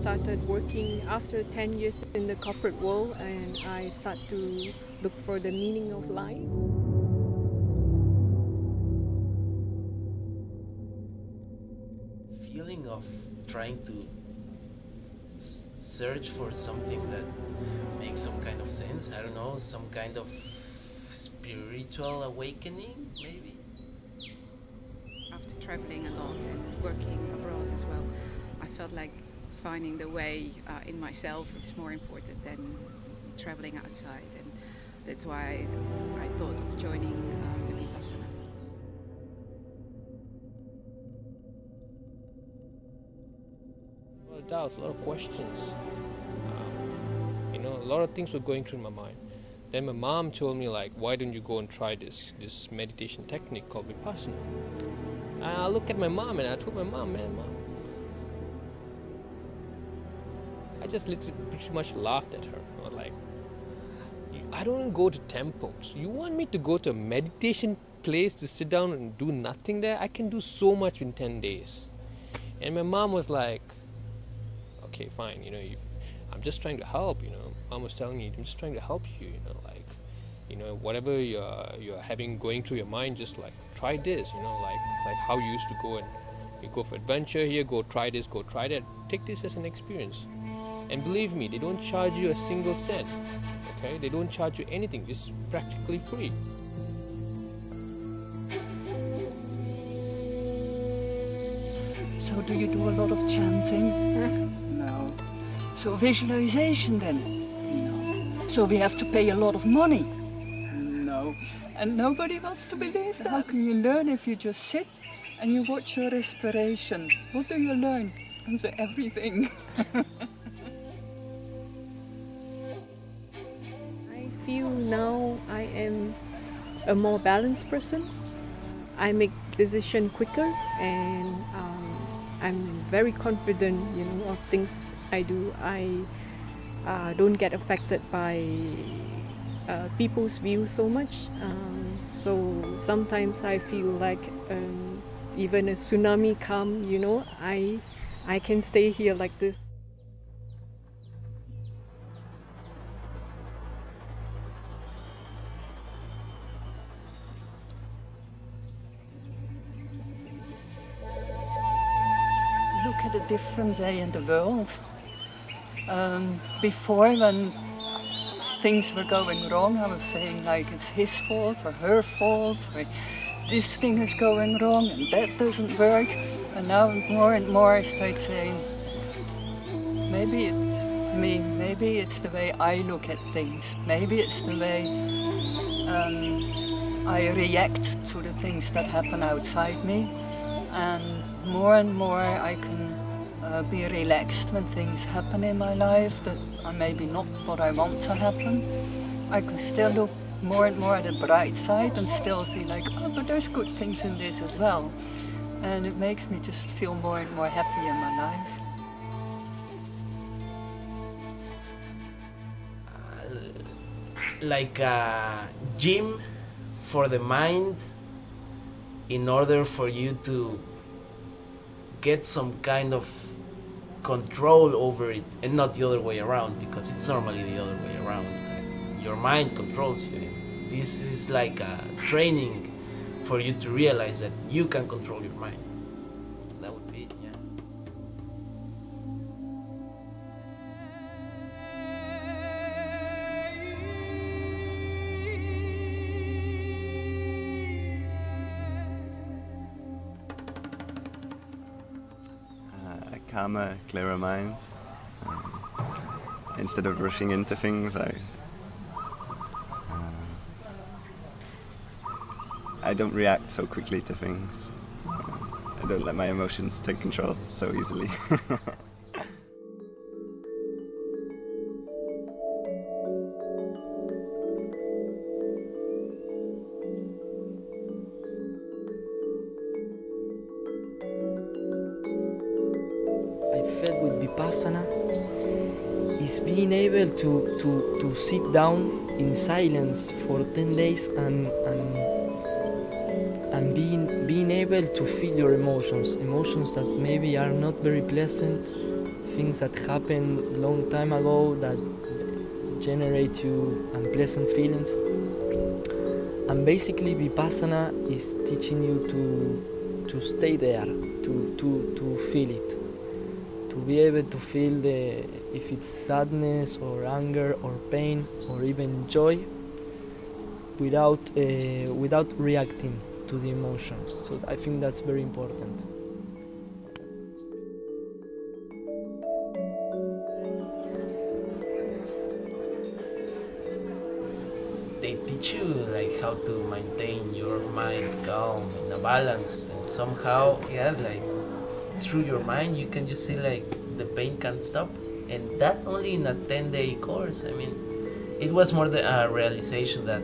started working after 10 years in the corporate world, and I start to look for the meaning of life. Feeling of trying to search for something that makes some kind of sense, I don't know, some kind of spiritual awakening, maybe? After traveling a lot and working abroad as well, I felt like finding the way in myself is more important than traveling outside, and that's why I thought of joining the Vipassana. A lot of doubts, a lot of questions. A lot of things were going through my mind. Then my mom told me, like, why don't you go and try this meditation technique called Vipassana? And I looked at my mom and I told my mom, Mom, I just literally pretty much laughed at her. I was like, I don't go to temples. You want me to go to a meditation place to sit down and do nothing there? I can do so much in 10 days. And my mom was like, okay, fine, I'm just trying to help, Mom was telling me, I'm just trying to help you, whatever you're having going through your mind, just like try this, like how you used to go and you go for adventure here, go try this, go try that. Take this as an experience. And believe me, they don't charge you a single cent, okay? They don't charge you anything, it's practically free. So do you do a lot of chanting? No. So visualization then? No. So we have to pay a lot of money? No. And nobody wants to believe that? How can you learn if you just sit and you watch your respiration? What do you learn? Everything. I feel now I am a more balanced person. I make decisions quicker, and I'm very confident, of things I do. I don't get affected by people's views so much. So sometimes I feel like even a tsunami come, I can stay here like this. Look at a different day in the world. Before, when things were going wrong, I was saying like it's his fault or her fault, or this thing is going wrong and that doesn't work. And now more and more I start saying, maybe it's me, maybe it's the way I look at things, maybe it's the way I react to the things that happen outside me. And more I can be relaxed when things happen in my life that are maybe not what I want to happen. I can still look more and more at the bright side and still see like, oh, but there's good things in this as well. And it makes me just feel more and more happy in my life. Like a gym for the mind, in order for you to get some kind of control over it, and not the other way around, because it's normally the other way around. Your mind controls you. This is like a training for you to realize that you can control your mind. That would be it, yeah. A calmer, clearer mind. Instead of rushing into things, I don't react so quickly to things. I don't let my emotions take control so easily. I felt with Vipassana is being able to sit down in silence for 10 days and being able to feel your emotions that maybe are not very pleasant, things that happened long time ago that generate you unpleasant feelings. And basically Vipassana is teaching you to stay there, to feel it, to be able to feel if it's sadness or anger or pain or even joy without reacting to the emotion. So I think that's very important. They teach you like how to maintain your mind calm in a balance, and somehow, yeah, like through your mind you can just say like the pain can stop, and that only in a 10-day course. I mean, it was more the realization that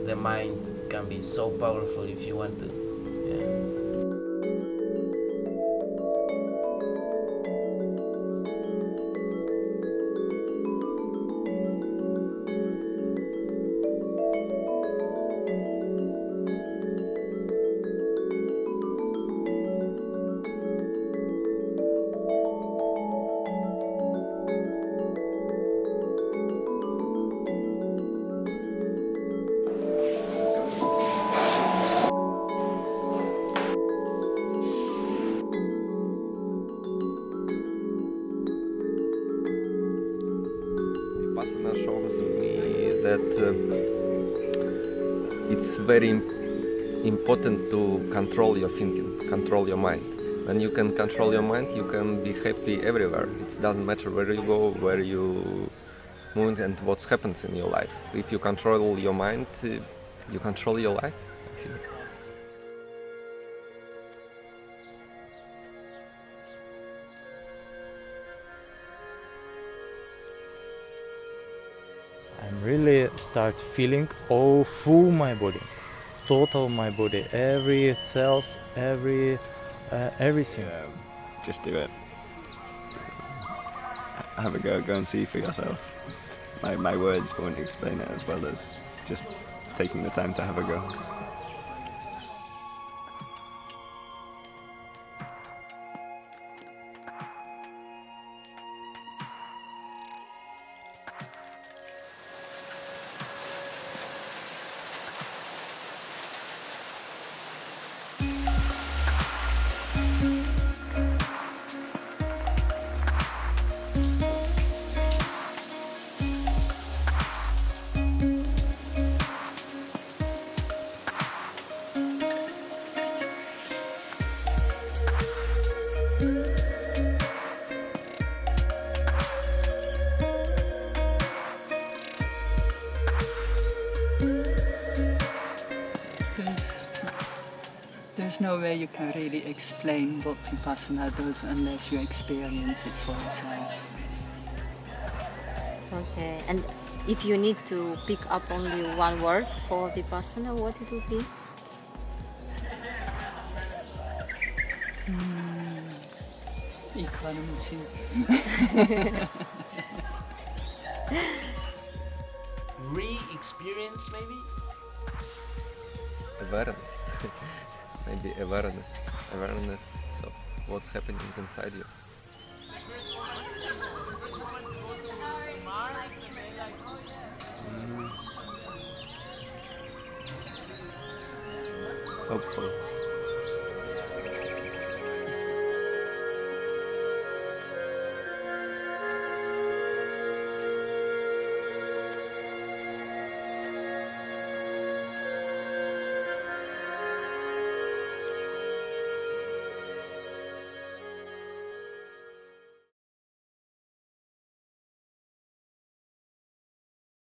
the mind can be so powerful if you want to. Yeah. Vipassana shows me that it's very important to control your thinking, control your mind. When you can control your mind, you can be happy everywhere. It doesn't matter where you go, where you move, and what happens in your life. If you control your mind, you control your life, I think. I'm really start feeling all full my body, total my body, every cells, everything. Just do it. Have a go and see for yourself. My words won't explain it as well as just taking the time to have a go. There's no way you can really explain what Vipassana does unless you experience it for yourself. Okay, and if you need to pick up only one word for Vipassana, what it would be? Equanimity. Re-experience maybe? Awareness. Maybe awareness of what's happening inside you. Hopeful.